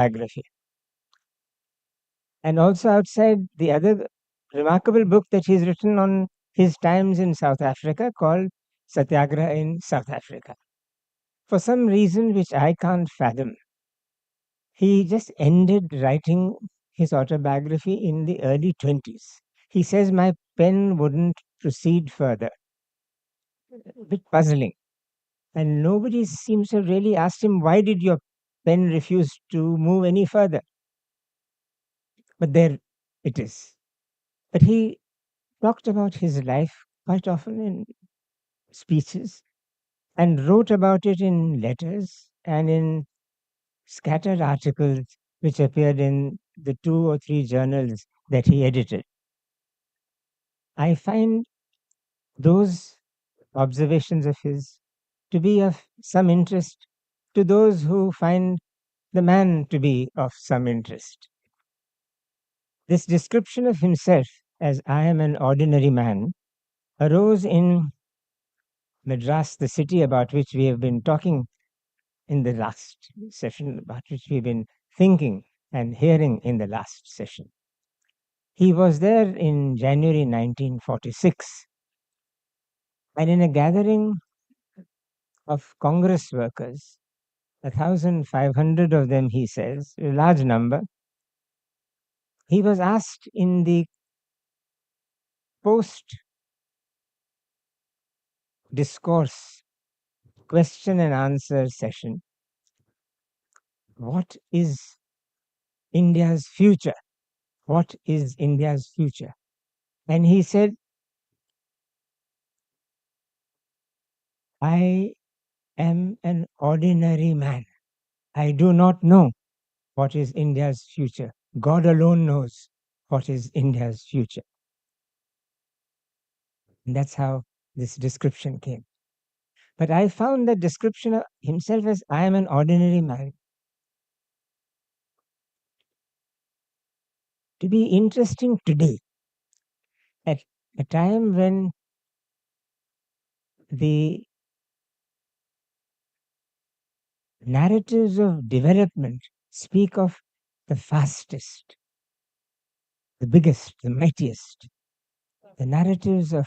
biography. And also outside, the other remarkable book that he's written on his times in South Africa called Satyagraha in South Africa. For some reason which I can't fathom, he just ended writing his autobiography in the early 20s. He says, my pen wouldn't proceed further. A bit puzzling. And nobody seems to have really asked him, why did your pen refuse to move any further? But there it is. But he talked about his life quite often in speeches and wrote about it in letters and in scattered articles which appeared in the 2 or 3 journals that he edited. I find those observations of his to be of some interest to those who find the man to be of some interest. This description of himself as I am an ordinary man arose in Madras, the city about which we have been talking in the last session, about which we've been thinking and hearing in the last session. He was there in January 1946, and in a gathering of Congress workers, 1,500 of them, he says, a large number, he was asked in the post discourse question and answer session, what is India's future? What is India's future? And he said, I am an ordinary man. I do not know what is India's future. God alone knows what is India's future. And that's how this description came. But I found that description of himself as I am an ordinary man to be interesting today, at a time when the narratives of development speak of the fastest, the biggest, the mightiest. The narratives of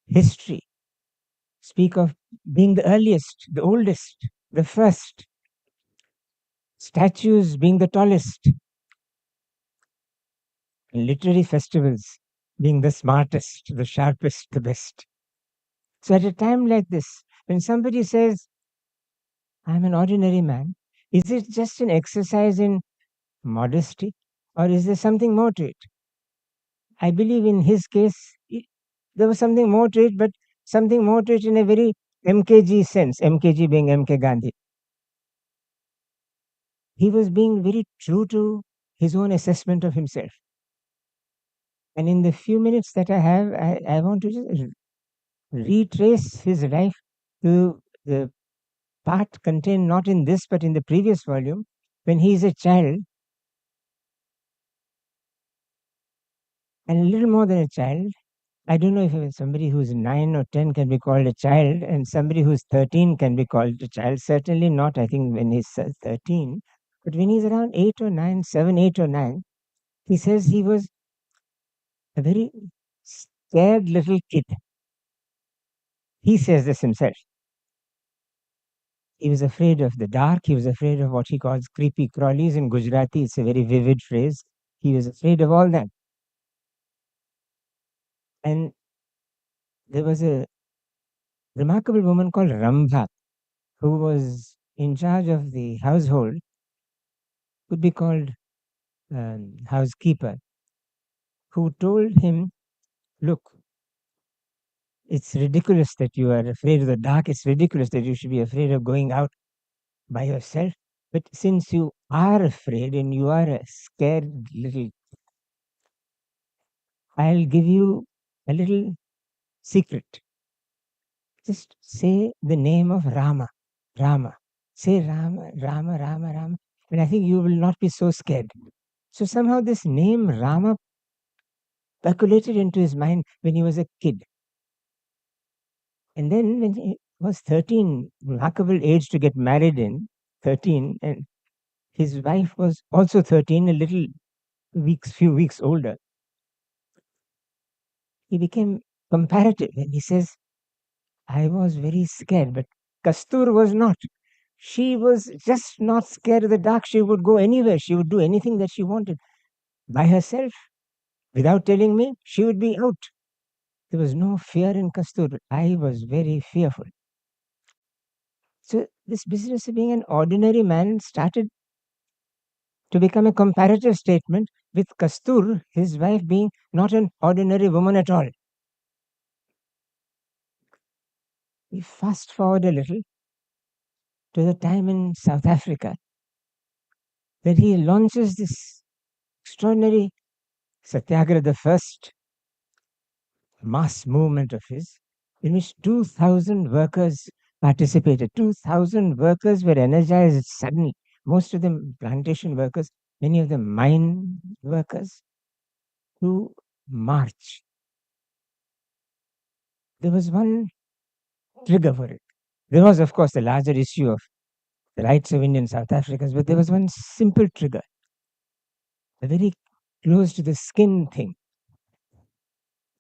history speak of being the earliest, the oldest, the first, statues being the tallest, and literary festivals being the smartest, the sharpest, the best. So at a time like this, when somebody says, I'm an ordinary man, is it just an exercise in modesty, or is there something more to it? I believe in his case, there was something more to it, but something more to it in a very MKG sense, MKG being MK Gandhi. He was being very true to his own assessment of himself. And in the few minutes that I have, I want to just retrace his life to the part contained not in this but in the previous volume, when he is a child, and a little more than a child. I don't know if somebody who's 9 or 10 can be called a child, and somebody who's 13 can be called a child. Certainly not, I think, when he's 13. But when he's around 8 or 9, 7, 8 or 9, he says he was a very scared little kid. He says this himself. He was afraid of the dark. He was afraid of what he calls creepy crawlies in Gujarati. It's a very vivid phrase. He was afraid of all that. And there was a remarkable woman called Rambha who was in charge of the household, could be called housekeeper, who told him, look, it's ridiculous that you are afraid of the dark. It's ridiculous that you should be afraid of going out by yourself. But since you are afraid and you are a scared little, I'll give you a little secret. Just say the name of Rama. Rama. Say Rama, Rama, Rama, Rama. And I think you will not be so scared. So somehow this name Rama percolated into his mind when he was a kid. And then when he was 13, remarkable age to get married in, 13, and His wife was also 13, a few weeks older. He became comparative and he says, I was very scared, but Kastur was not. She was just not scared of the dark. She would go anywhere. She would do anything that she wanted by herself. Without telling me, she would be out. There was no fear in Kastur. I was very fearful. So, this business of being an ordinary man started to become a comparative statement with Kastur, his wife, being not an ordinary woman at all. We fast forward a little to the time in South Africa where he launches this extraordinary Satyagraha, the first mass movement of his, in which 2,000 workers participated. 2,000 workers were energized suddenly, most of them plantation workers, many of them mine workers, to march. There was one trigger for it. There was, of course, the larger issue of the rights of Indian South Africans, but there was one simple trigger, a very close to the skin thing.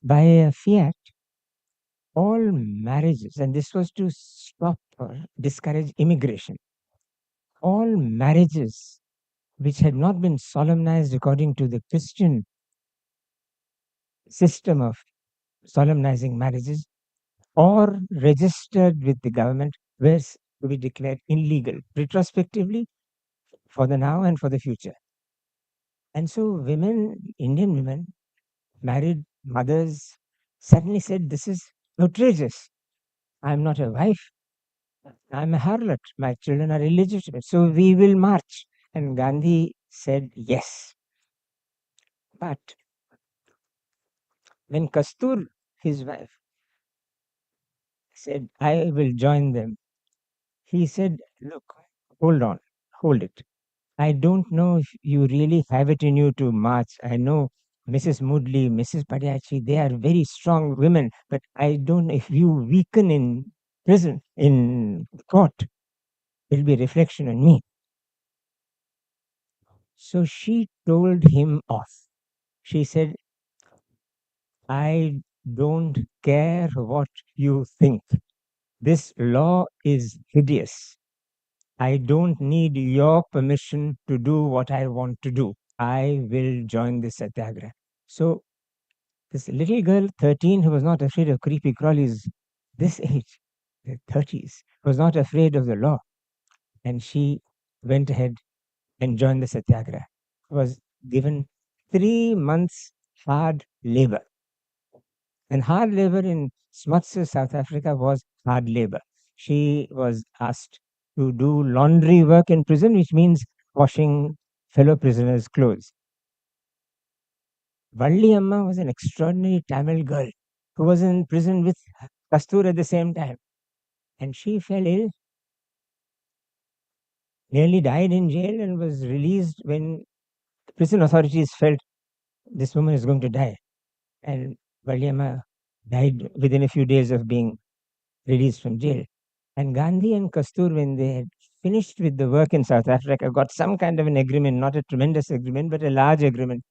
By a fiat, all marriages, and this was to stop or discourage immigration, all marriages which had not been solemnized according to the Christian system of solemnizing marriages or registered with the government were to be declared illegal retrospectively for the now and for the future. And so women, Indian women, married mothers, suddenly said, this is outrageous. I'm not a wife. I'm a harlot. My children are illegitimate. So we will march. And Gandhi said yes. But when Kastur, his wife, said, I will join them, he said, look, hold on, hold it. I don't know if you really have it in you to march. I know Mrs. Moodley, Mrs. Padiachi, they are very strong women, but I don't know if you weaken in prison, in court, it'll be a reflection on me. So she told him off. She said, I don't care what you think. This law is hideous. I don't need your permission to do what I want to do. I will join the satyagraha. So this little girl, 13, who was not afraid of creepy crawlies, this age, the 30s, was not afraid of the law. And she went ahead and joined the satyagraha. Was given 3 months hard labor. And hard labor in Smuts, South Africa was hard labor. She was asked to do laundry work in prison, which means washing fellow prisoners' clothes. Valli Amma was an extraordinary Tamil girl who was in prison with Kastur at the same time. And she fell ill, nearly died in jail, and was released when the prison authorities felt this woman is going to die. And Valli Amma died within a few days of being released from jail. And Gandhi and Kastur, when they had finished with the work in South Africa, got some kind of an agreement, not a tremendous agreement, but a large agreement,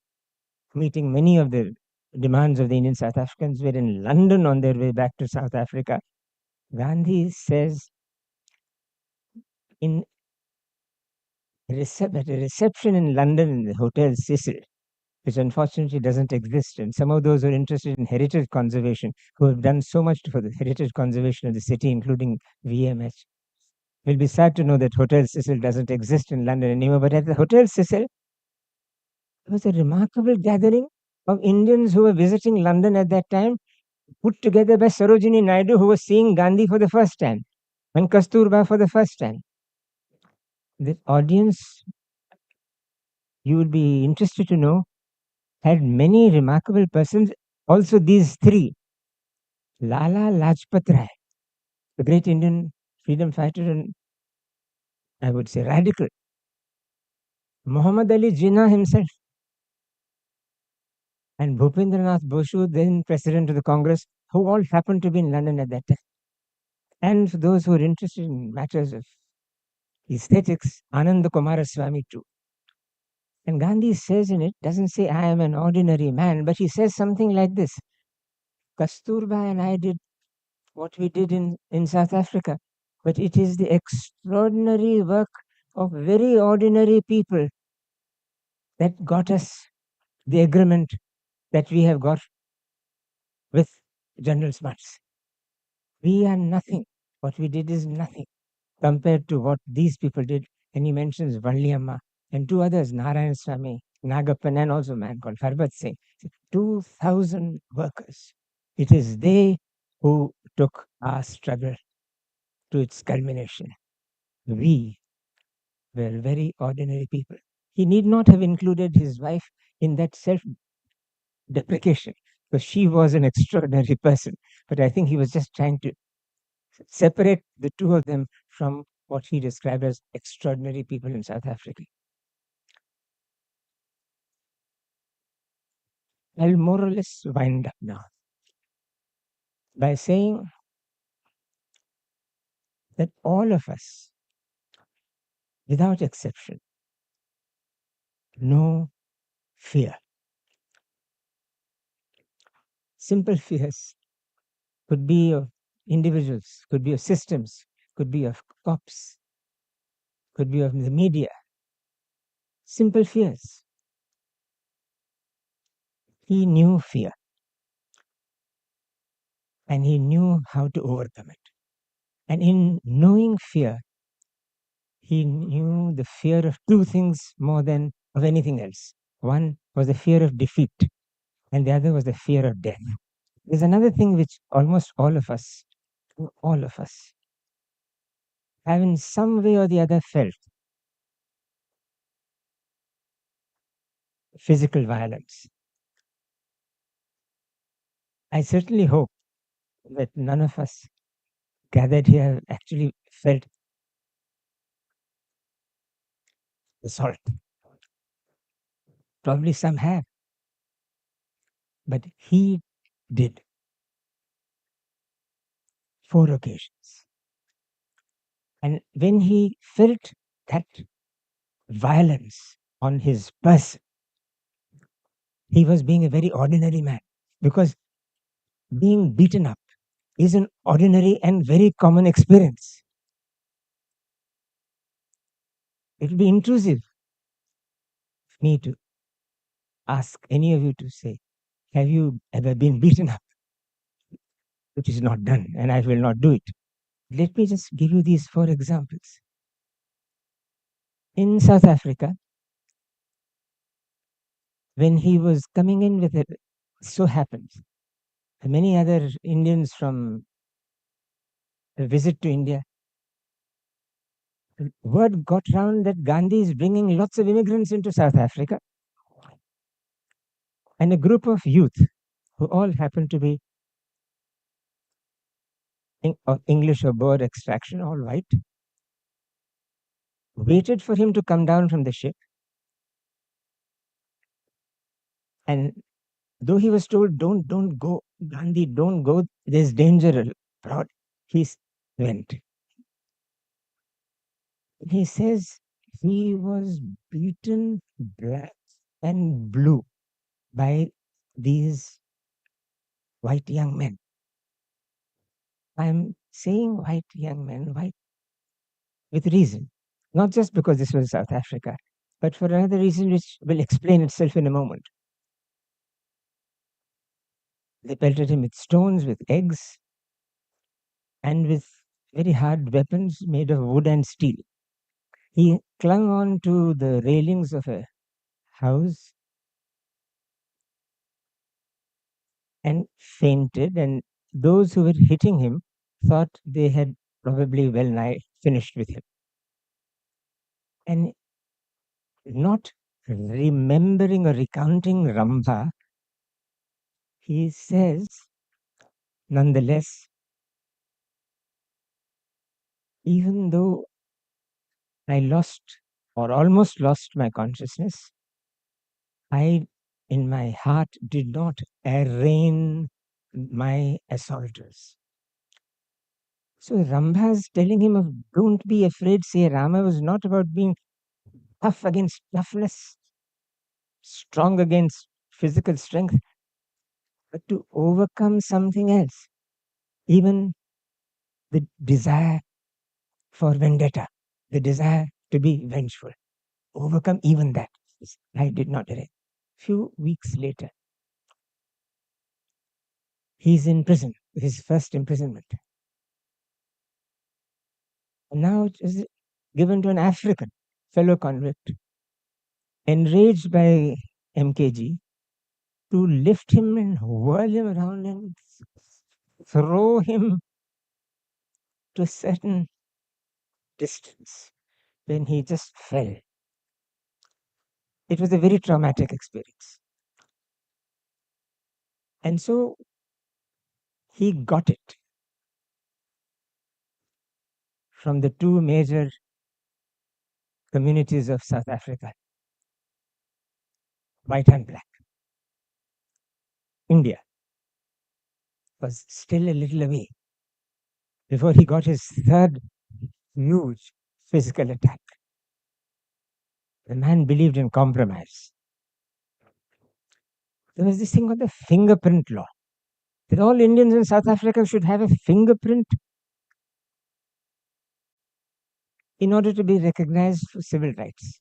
meeting many of the demands of the Indian South Africans, were in London on their way back to South Africa. Gandhi says in at a reception in London in the Hotel Cecil, which unfortunately doesn't exist, and some of those who are interested in heritage conservation, who have done so much for the heritage conservation of the city, including VMH, will be sad to know that Hotel Cecil doesn't exist in London anymore. But at the Hotel Cecil, there was a remarkable gathering of Indians who were visiting London at that time, put together by Sarojini Naidu, who was seeing Gandhi for the first time, and Kasturba for the first time. The audience, you would be interested to know, had many remarkable persons. Also, these three: Lala Lajpat Rai, the great Indian freedom fighter and I would say radical; Muhammad Ali Jinnah himself; and Bhupendranath Bose, then president of the Congress, who all happened to be in London at that time. And for those who are interested in matters of aesthetics, Ananda Kumaraswamy too. And Gandhi says in it, doesn't say, I am an ordinary man, but he says something like this: Kasturba and I did what we did in South Africa, but it is the extraordinary work of very ordinary people that got us the agreement that we have got with General Smuts. We are nothing. What we did is nothing compared to what these people did. And he mentions Valliyamma and two others, Narayan Swami, Nagappan, and also a man called Harbat Singh. 2,000 workers. It is they who took our struggle to its culmination. We were very ordinary people. He need not have included his wife in that self deprecation because she was an extraordinary person. But I think he was just trying to separate the two of them from what he described as extraordinary people in South Africa. I'll more or less wind up now by saying that all of us, without exception, know fear. Simple fears could be of individuals, could be of systems, could be of cops, could be of the media. Simple fears. He knew fear and he knew how to overcome it. And in knowing fear, he knew the fear of two things more than of anything else. One was the fear of defeat, and the other was the fear of death. There's another thing which almost all of us, have in some way or the other felt: physical violence. I certainly hope that none of us gathered here actually felt assault. Probably some have, but he did. 4 occasions. And when he felt that violence on his person, he was being a very ordinary man, because being beaten up is an ordinary and very common experience. It will be intrusive for me to ask any of you to say, have you ever been beaten up? Which is not done, and I will not do it. Let me just give you these 4 examples. In South Africa, when he was coming in with it, so happens many other Indians from a visit to India, word got round that Gandhi is bringing lots of immigrants into South Africa, and a group of youth who all happen to be of English or Boer extraction, all white, waited for him to come down from the ship. And though he was told, don't go, Gandhi, don't go, there's danger abroad, he went. He says he was beaten black and blue by these white young men. I'm saying white young men, white with reason, not just because this was South Africa, but for another reason which will explain itself in a moment. They pelted him with stones, with eggs, and with very hard weapons made of wood and steel. He clung on to the railings of a house and fainted, and those who were hitting him thought they had probably well nigh finished with him. And not remembering or recounting Rambha, he says, nonetheless, even though I lost or almost lost my consciousness, I, in my heart, did not arraign my assaulters. So Rambha's telling him of don't be afraid, say Rama was not about being tough against toughness, strong against physical strength, but to overcome something else, even the desire for vendetta, the desire to be vengeful. Overcome even that. I did not erase. Few weeks later, he's in prison, his first imprisonment. Now it is given to an African fellow convict, enraged by MKG, to lift him and whirl him around and throw him to a certain distance when he just fell. It was a very traumatic experience. And so he got it from the two major communities of South Africa, white and black. India was still a little away before he got his third huge physical attack. The man believed in compromise. There was this thing called the fingerprint law, that all Indians in South Africa should have a fingerprint in order to be recognized for civil rights.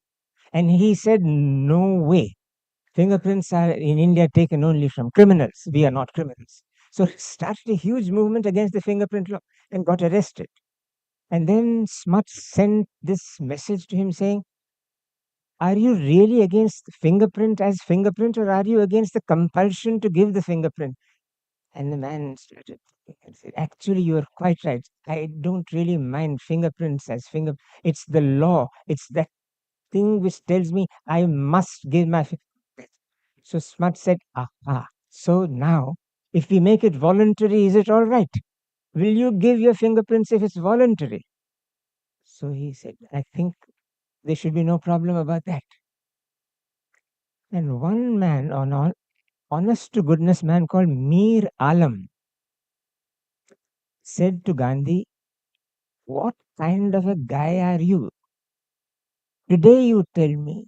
And he said, no way. Fingerprints are in India taken only from criminals. We are not criminals. So he started a huge movement against the fingerprint law and got arrested. And then Smuts sent this message to him saying, are you really against fingerprint as fingerprint, or are you against the compulsion to give the fingerprint? And the man started and said, actually, you are quite right. I don't really mind fingerprints as finger. It's the law. It's that thing which tells me I must give my. So Smart said, aha. So now, if we make it voluntary, is it all right? Will you give your fingerprints if it's voluntary? So he said, I think there should be no problem about that. And one man, an honest to goodness man called Mir Alam, said to Gandhi, what kind of a guy are you? Today you tell me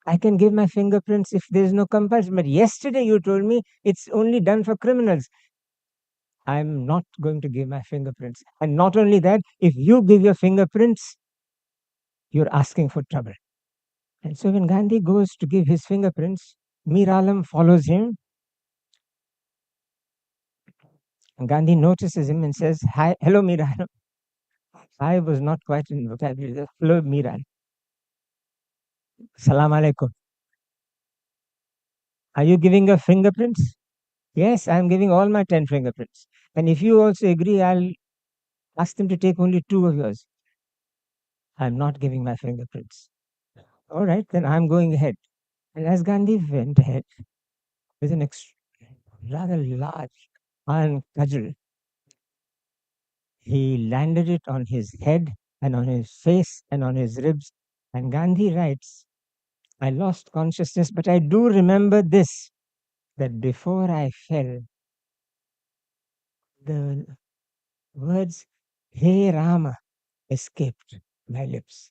I can give my fingerprints if there is no compulsion. But yesterday you told me it's only done for criminals. I'm not going to give my fingerprints. And not only that, if you give your fingerprints, you're asking for trouble. And so when Gandhi goes to give his fingerprints, Mir Alam follows him. And Gandhi notices him and says, hi, hello, Mir Alam. I was not quite in vocabulary. Hello, Mir Alam. Salam alaikum. Are you giving your fingerprints? Yes, I'm giving all my 10 fingerprints. And if you also agree, I'll ask them to take only 2 of yours. I'm not giving my fingerprints. All right, then I'm going ahead. And as Gandhi went ahead with an rather large iron cudgel, he landed it on his head and on his face and on his ribs. And Gandhi writes, I lost consciousness, but I do remember this, that before I fell, the words, Hey Rama, escaped my lips.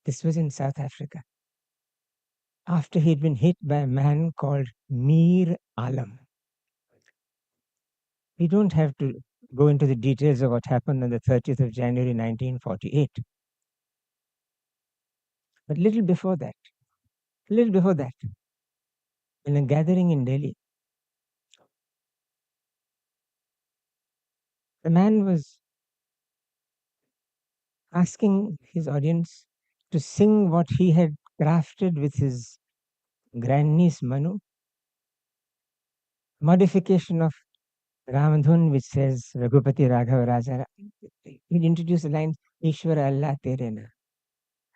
This was in South Africa, after he'd been hit by a man called Mir Alam. We don't have to go into the details of what happened on the 30th of January 1948. But little before that, in a gathering in Delhi, the man was asking his audience to sing what he had crafted with his grandniece Manu, modification of Ramadhun, which says Raghupati Raghav Raja. He'd introduce the lines, Ishwara Allah Tere Na.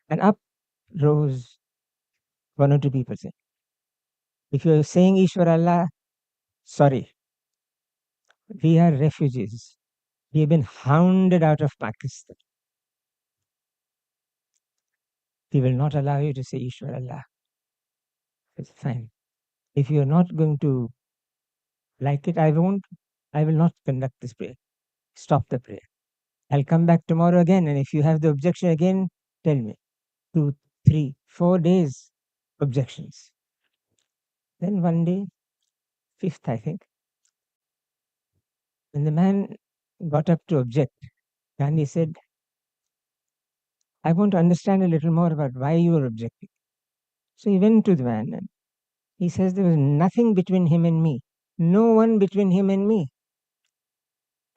And up rose one or two people saying, if you're saying Ishwara Allah, sorry, we are refugees. We have been hounded out of Pakistan. We will not allow you to say Ishwar Allah. It's fine. If you're not going to like it, I will not conduct this prayer. Stop the prayer. I'll come back tomorrow again, and if you have the objection again, tell me. 2, 3, 4 days objections. Then one day, fifth, I think, when the man got up to object, Gandhi said, I want to understand a little more about why you are objecting. So he went to the man and he says there was nothing between him and me. No one between him and me.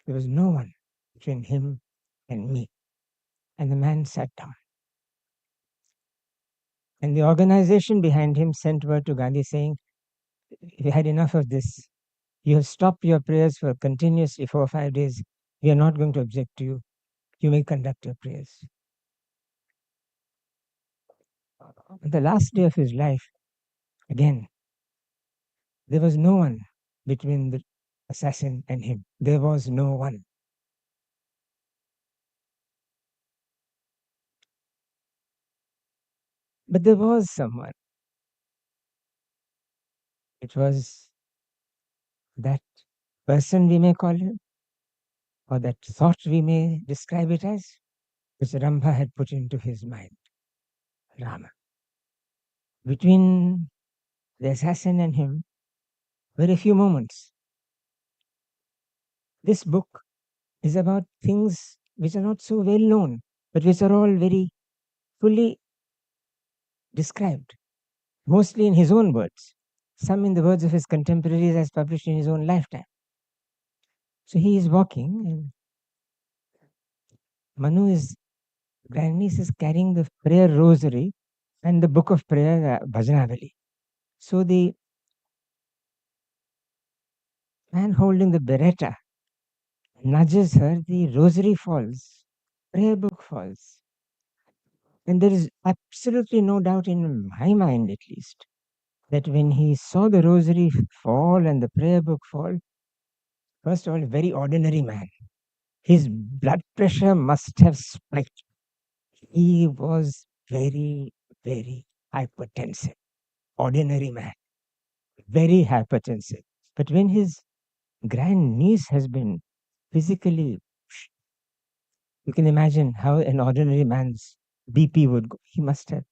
There was no one between him and me. And the man sat down. And the organization behind him sent word to Gandhi saying, we had enough of this. You have stopped your prayers for continuously 4 or 5 days. We are not going to object to you. You may conduct your prayers. On the last day of his life, again, there was no one between the assassin and him. There was no one. But there was someone. It was that person, we may call him, or that thought, we may describe it as, which Rambha had put into his mind, Rama. Between the assassin and him were a few moments. This book is about things which are not so well known, but which are all very fully described, mostly in his own words, some in the words of his contemporaries as published in his own lifetime. So he is walking, and Manu, his grandniece, is carrying the prayer rosary and the book of prayer, Bhajanavali. So the man holding the beretta nudges her, the rosary falls, prayer book falls. And there is absolutely no doubt in my mind, at least, that when he saw the rosary fall and the prayer book fall, first of all, a very ordinary man. His blood pressure must have spiked. He was very, very hypertensive. Ordinary man, very hypertensive. But when his grandniece has been physically, you can imagine how an ordinary man's BP would go. He must have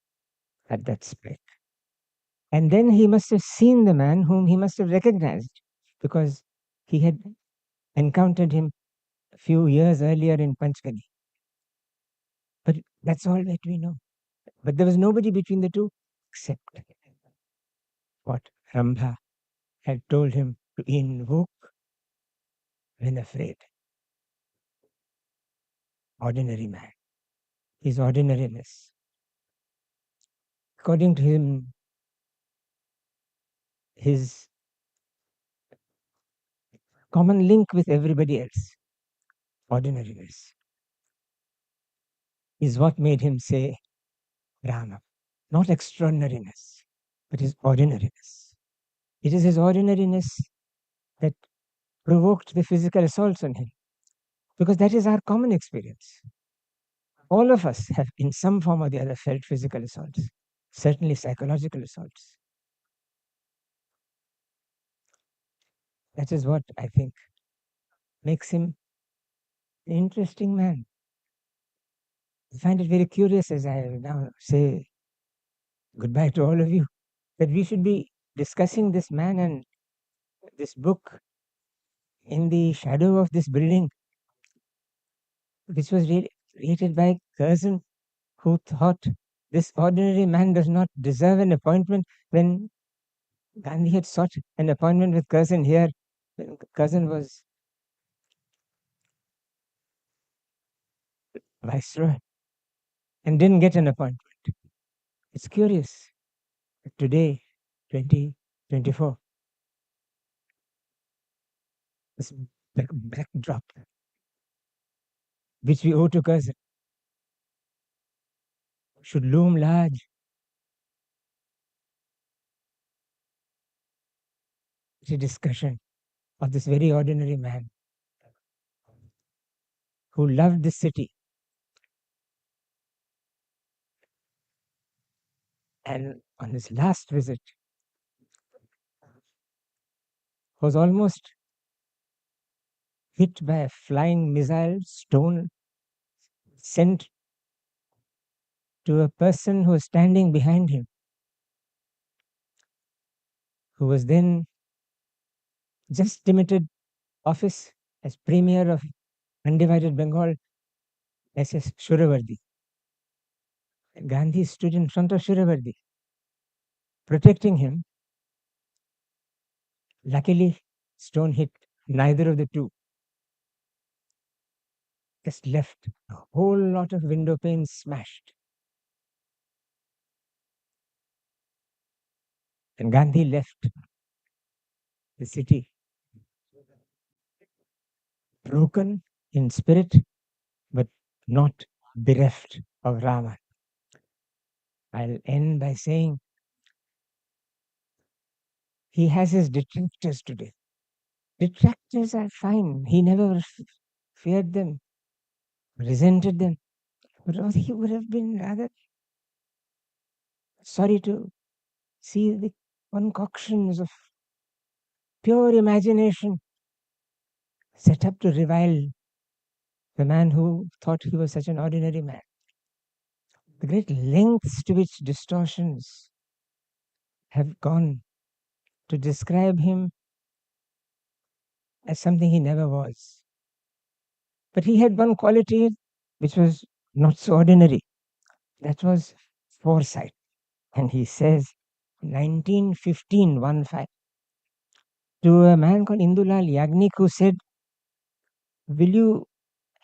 had that spike. And then he must have seen the man whom he must have recognized because he had encountered him a few years earlier in Panchgani. But that's all that we know. But there was nobody between the two except what Rambha had told him to invoke when afraid. Ordinary man, his ordinariness. According to him, his common link with everybody else, ordinariness, is what made him say Rama. Not extraordinariness, but his ordinariness. It is his ordinariness that provoked the physical assaults on him, because that is our common experience. All of us have, in some form or the other, felt physical assaults, certainly psychological assaults. That is what I think makes him an interesting man. I find it very curious as I now say goodbye to all of you that we should be discussing this man and this book in the shadow of this building, which was created by Curzon, who thought this ordinary man does not deserve an appointment when Gandhi had sought an appointment with Curzon here. When Curzon was viceroy and didn't get an appointment. It's curious. Today, 2024, this backdrop which we owe to Curzon should loom large. It's a discussion of this very ordinary man who loved this city and on his last visit was almost hit by a flying missile stone sent to a person who was standing behind him, who was then just demoted office as Premier of undivided Bengal, SS Shuravardi. Gandhi stood in front of Shuravardi, protecting him. Luckily, stone hit neither of the two, just left a whole lot of window panes smashed. And Gandhi left the city broken in spirit, but not bereft of Rama. I'll end by saying he has his detractors today. Detractors are fine. He never feared them, resented them, but he would have been rather sorry to see the concoctions of pure imagination set up to revile the man who thought he was such an ordinary man. The great lengths to which distortions have gone to describe him as something he never was. But he had one quality which was not so ordinary. That was foresight. And he says, 1915, 1-5, to a man called Indulal Yagnik who said, will you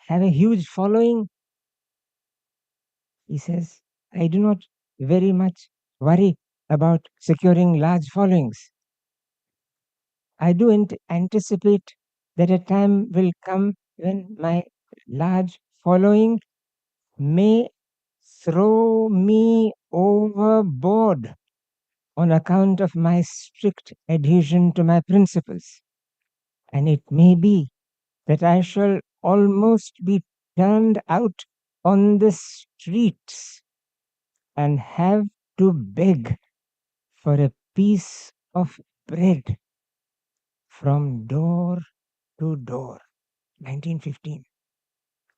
have a huge following? He says, I do not very much worry about securing large followings. I do anticipate that a time will come when my large following may throw me overboard on account of my strict adhesion to my principles. And it may be that I shall almost be turned out on the streets and have to beg for a piece of bread from door to door. 1915.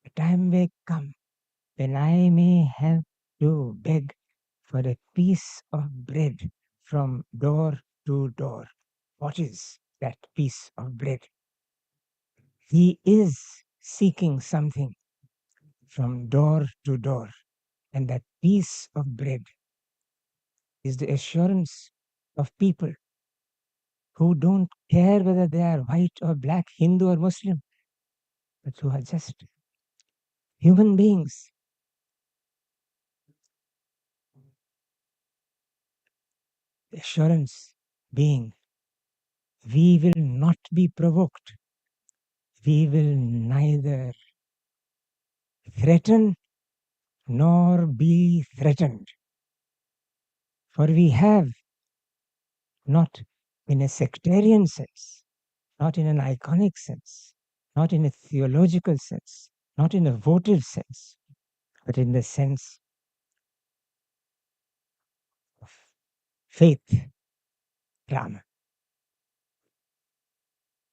A time may come when I may have to beg for a piece of bread from door to door. What is that piece of bread? He is seeking something from door to door, and that piece of bread is the assurance of people who don't care whether they are white or black, Hindu or Muslim, but who are just human beings. The assurance being, we will not be provoked. We will neither threaten nor be threatened. For we have, not in a sectarian sense, not in an iconic sense, not in a theological sense, not in a votive sense, but in the sense of faith, Rama.